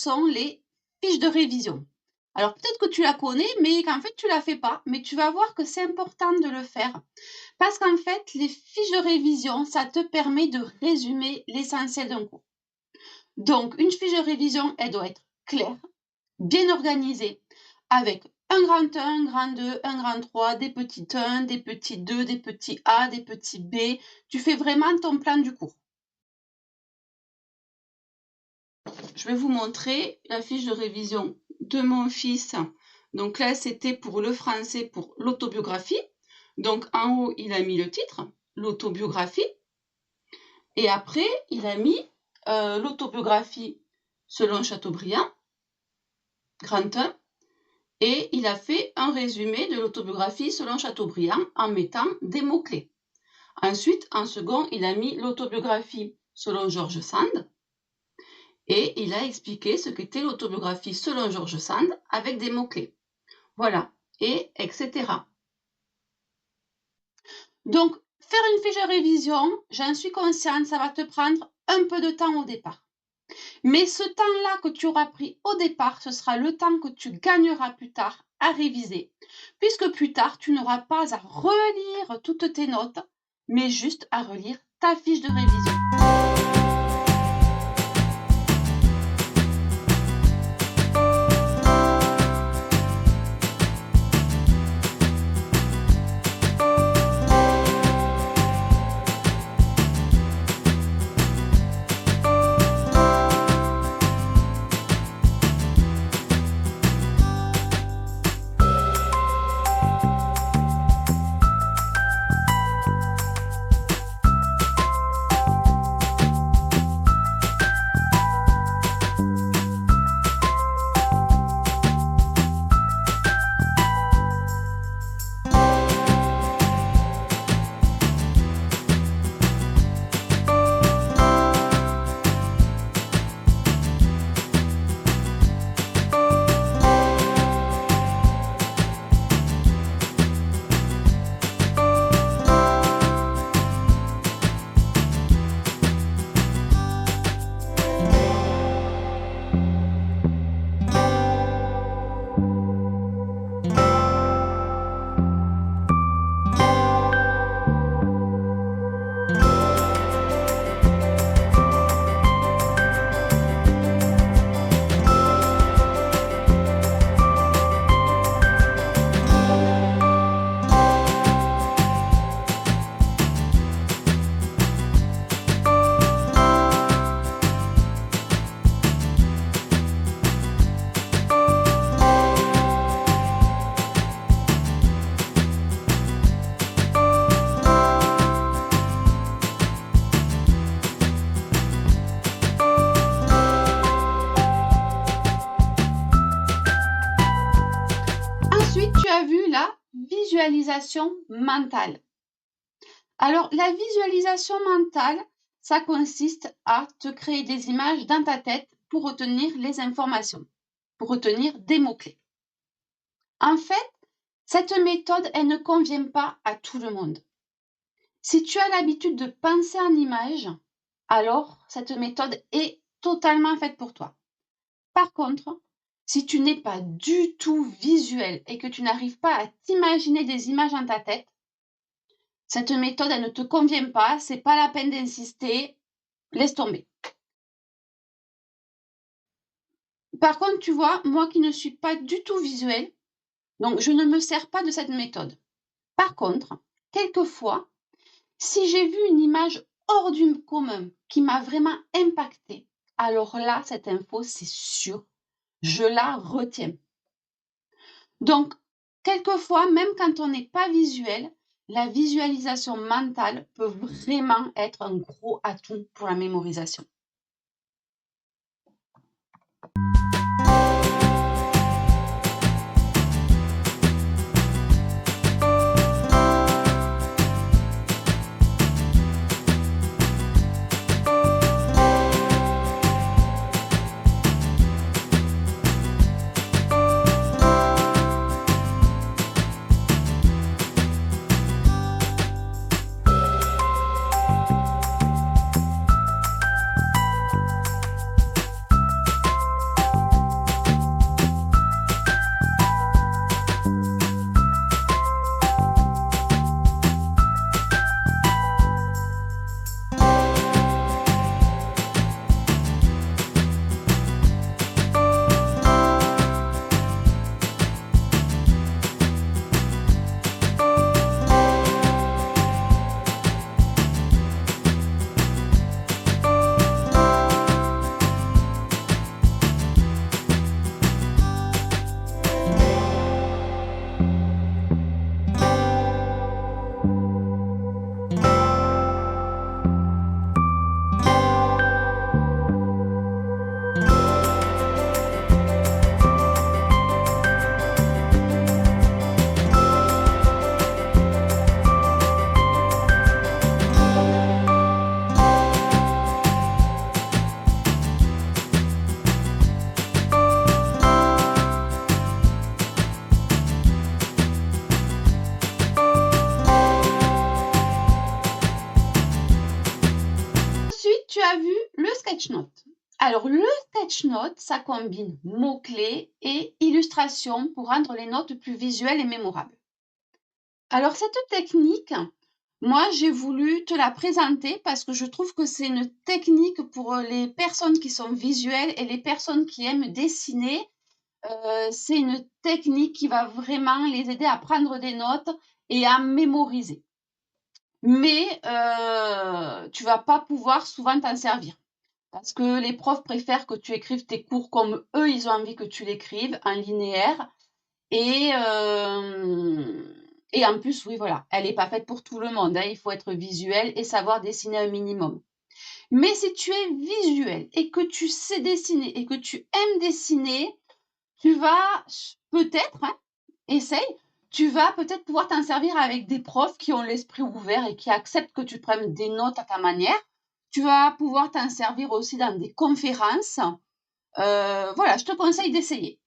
sont les fiches de révision. Alors peut-être que tu la connais, mais qu'en fait tu la fais pas, mais tu vas voir que c'est important de le faire. Parce qu'en fait, les fiches de révision, ça te permet de résumer l'essentiel d'un cours. Donc, une fiche de révision, elle doit être claire, bien organisée, avec un grand 1, un grand 2, un grand 3, des petits 1, des petits 2, des petits A, des petits B. Tu fais vraiment ton plan du cours. Je vais vous montrer la fiche de révision de mon fils. Donc là, c'était pour le français, pour l'autobiographie. Donc en haut, il a mis le titre, l'autobiographie. Et après, il a mis l'autobiographie selon Chateaubriand, grand 1. Et il a fait un résumé de l'autobiographie selon Chateaubriand en mettant des mots-clés. Ensuite, en second, il a mis l'autobiographie selon George Sand. Et il a expliqué ce qu'était l'autobiographie selon George Sand avec des mots-clés. Voilà, et etc. Donc, faire une fiche de révision, j'en suis consciente, ça va te prendre un peu de temps au départ. Mais ce temps-là que tu auras pris au départ, ce sera le temps que tu gagneras plus tard à réviser, puisque plus tard, tu n'auras pas à relire toutes tes notes, mais juste à relire ta fiche de révision. Visualisation mentale. Alors, la visualisation mentale, ça consiste à te créer des images dans ta tête pour retenir les informations, pour retenir des mots-clés. En fait, cette méthode, elle ne convient pas à tout le monde. Si tu as l'habitude de penser en images, alors cette méthode est totalement faite pour toi. Par contre, si tu n'es pas du tout visuel et que tu n'arrives pas à t'imaginer des images dans ta tête, cette méthode, elle ne te convient pas, c'est pas la peine d'insister, laisse tomber. Par contre, tu vois, moi qui ne suis pas du tout visuel, donc je ne me sers pas de cette méthode. Par contre, quelquefois, si j'ai vu une image hors du commun qui m'a vraiment impactée, alors là, cette info, c'est sûr, je la retiens. Donc, quelquefois, même quand on n'est pas visuel, la visualisation mentale peut vraiment être un gros atout pour la mémorisation. sketch-note. Alors, le sketch-note, ça combine mots-clés et illustrations pour rendre les notes plus visuelles et mémorables. Alors, cette technique, moi, j'ai voulu te la présenter parce que je trouve que c'est une technique pour les personnes qui sont visuelles et les personnes qui aiment dessiner. C'est une technique qui va vraiment les aider à prendre des notes et à mémoriser. Mais tu vas pas pouvoir souvent t'en servir parce que les profs préfèrent que tu écrives tes cours comme eux, ils ont envie que tu l'écrives, en linéaire. Et, et en plus, oui, voilà, elle n'est pas faite pour tout le monde, hein. Il faut être visuel et savoir dessiner un minimum. Mais si tu es visuel et que tu sais dessiner et que tu aimes dessiner, tu vas peut-être, hein, essaye, tu vas peut-être pouvoir t'en servir avec des profs qui ont l'esprit ouvert et qui acceptent que tu prennes des notes à ta manière. Tu vas pouvoir t'en servir aussi dans des conférences. Voilà, je te conseille d'essayer.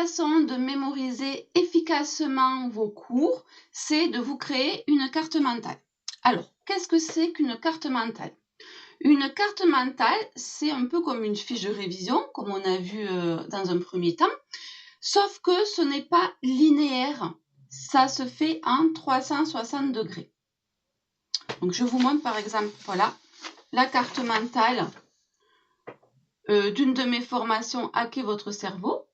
façon de mémoriser efficacement vos cours, c'est de vous créer une carte mentale. Alors, qu'est-ce que c'est qu'une carte mentale? Une carte mentale, c'est un peu comme une fiche de révision, comme on a vu dans un premier temps, sauf que ce n'est pas linéaire. Ça se fait en 360 degrés. Donc, je vous montre par exemple, voilà, la carte mentale d'une de mes formations « Hacker votre cerveau ».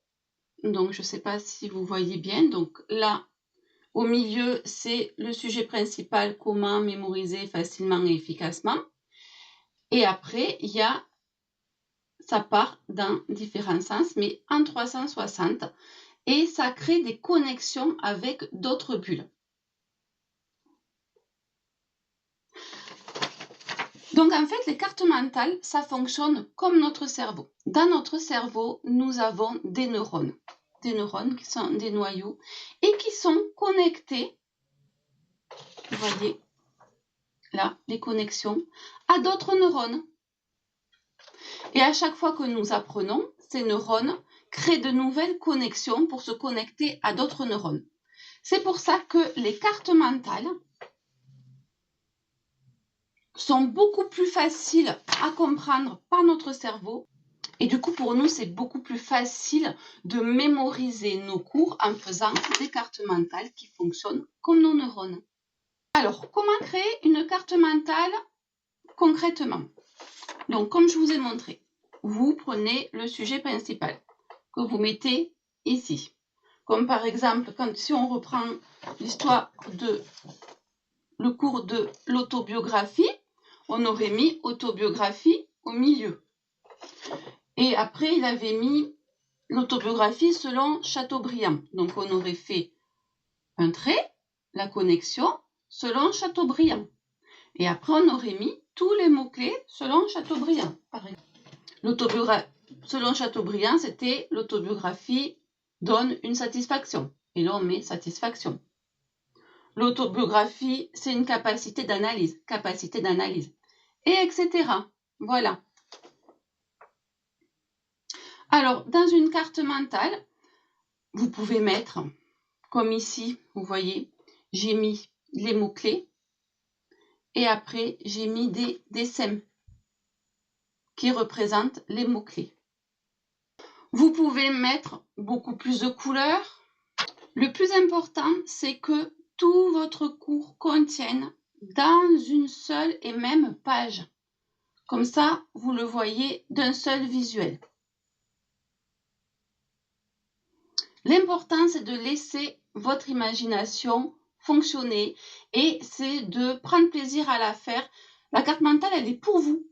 Donc, je ne sais pas si vous voyez bien. Donc là, au milieu, c'est le sujet principal, comment mémoriser facilement et efficacement. Et après, il y a, ça part dans différents sens, mais en 360. Et ça crée des connexions avec d'autres bulles. Donc en fait, les cartes mentales, ça fonctionne comme notre cerveau. Dans notre cerveau, nous avons des neurones qui sont des noyaux et qui sont connectés, vous voyez là, les connexions, à d'autres neurones. Et à chaque fois que nous apprenons, ces neurones créent de nouvelles connexions pour se connecter à d'autres neurones. C'est pour ça que les cartes mentales sont beaucoup plus faciles à comprendre par notre cerveau. Et du coup, pour nous, c'est beaucoup plus facile de mémoriser nos cours en faisant des cartes mentales qui fonctionnent comme nos neurones. Alors, comment créer une carte mentale concrètement? Donc, comme je vous ai montré, vous prenez le sujet principal que vous mettez ici. Comme par exemple, si on reprend l'histoire de le cours de l'autobiographie, on aurait mis autobiographie au milieu. Et après, il avait mis l'autobiographie selon Chateaubriand. Donc, on aurait fait un trait, la connexion, selon Chateaubriand. Et après, on aurait mis tous les mots-clés selon Chateaubriand. Par exemple, selon Chateaubriand, c'était l'autobiographie donne une satisfaction. Et là, on met satisfaction. L'autobiographie, c'est une capacité d'analyse, et etc. Voilà. Alors, dans une carte mentale, vous pouvez mettre, comme ici, vous voyez, j'ai mis les mots-clés et après, j'ai mis des dessins qui représentent les mots-clés. Vous pouvez mettre beaucoup plus de couleurs. Le plus important, c'est que tout votre cours contienne dans une seule et même page. Comme ça, vous le voyez d'un seul visuel. L'important, c'est de laisser votre imagination fonctionner et c'est de prendre plaisir à la faire. La carte mentale, elle est pour vous.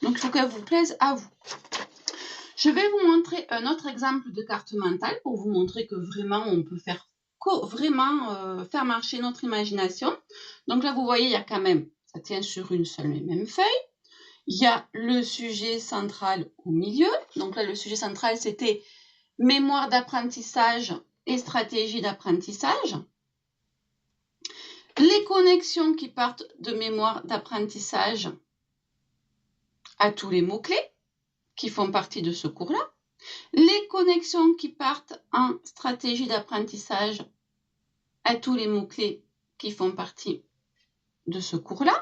Donc, il faut qu'elle vous plaise à vous. Je vais vous montrer un autre exemple de carte mentale pour vous montrer que vraiment, on peut faire marcher notre imagination. Donc là, vous voyez, il y a quand même, ça tient sur une seule et même feuille. Il y a le sujet central au milieu. Donc là, le sujet central, c'était mémoire d'apprentissage et stratégie d'apprentissage. Les connexions qui partent de mémoire d'apprentissage à tous les mots-clés qui font partie de ce cours-là. Les connexions qui partent en stratégie d'apprentissage à tous les mots-clés qui font partie de ce cours-là.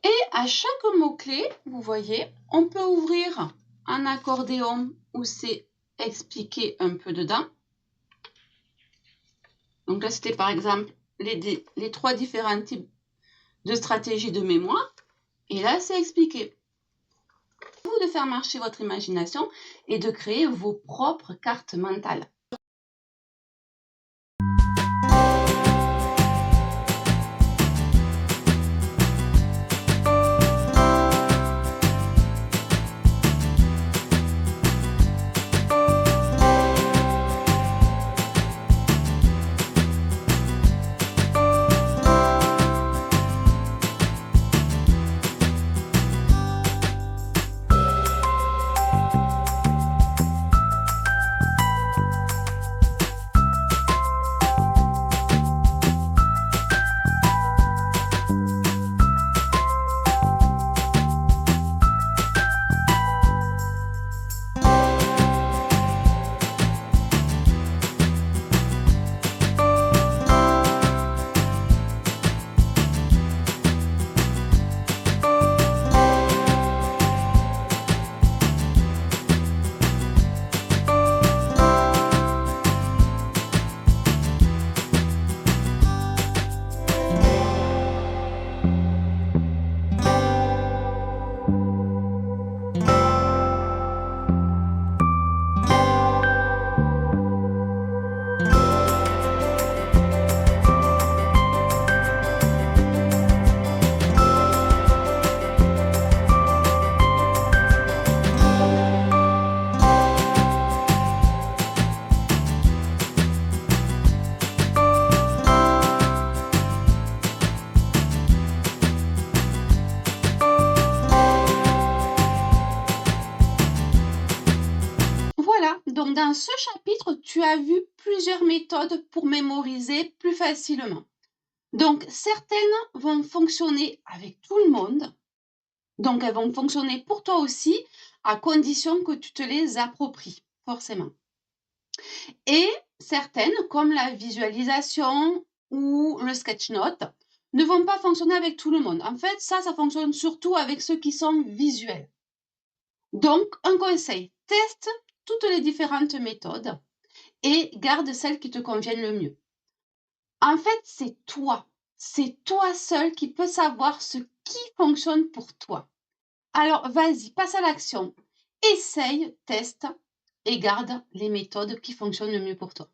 Et à chaque mot-clé, vous voyez, on peut ouvrir un accordéon où c'est expliqué un peu dedans. Donc là, c'était par exemple les 3 différents types de stratégies de mémoire. Et là, c'est expliqué. Vous de faire marcher votre imagination et de créer vos propres cartes mentales. ce chapitre, tu as vu plusieurs méthodes pour mémoriser plus facilement. Donc, certaines vont fonctionner avec tout le monde. Donc, elles vont fonctionner pour toi aussi, à condition que tu te les appropries, forcément. Et certaines, comme la visualisation ou le sketch note, ne vont pas fonctionner avec tout le monde. En fait, ça fonctionne surtout avec ceux qui sont visuels. Donc, un conseil, teste toutes les différentes méthodes et garde celles qui te conviennent le mieux. En fait, c'est toi seul qui peux savoir ce qui fonctionne pour toi. Alors, vas-y, passe à l'action. Essaye, teste et garde les méthodes qui fonctionnent le mieux pour toi.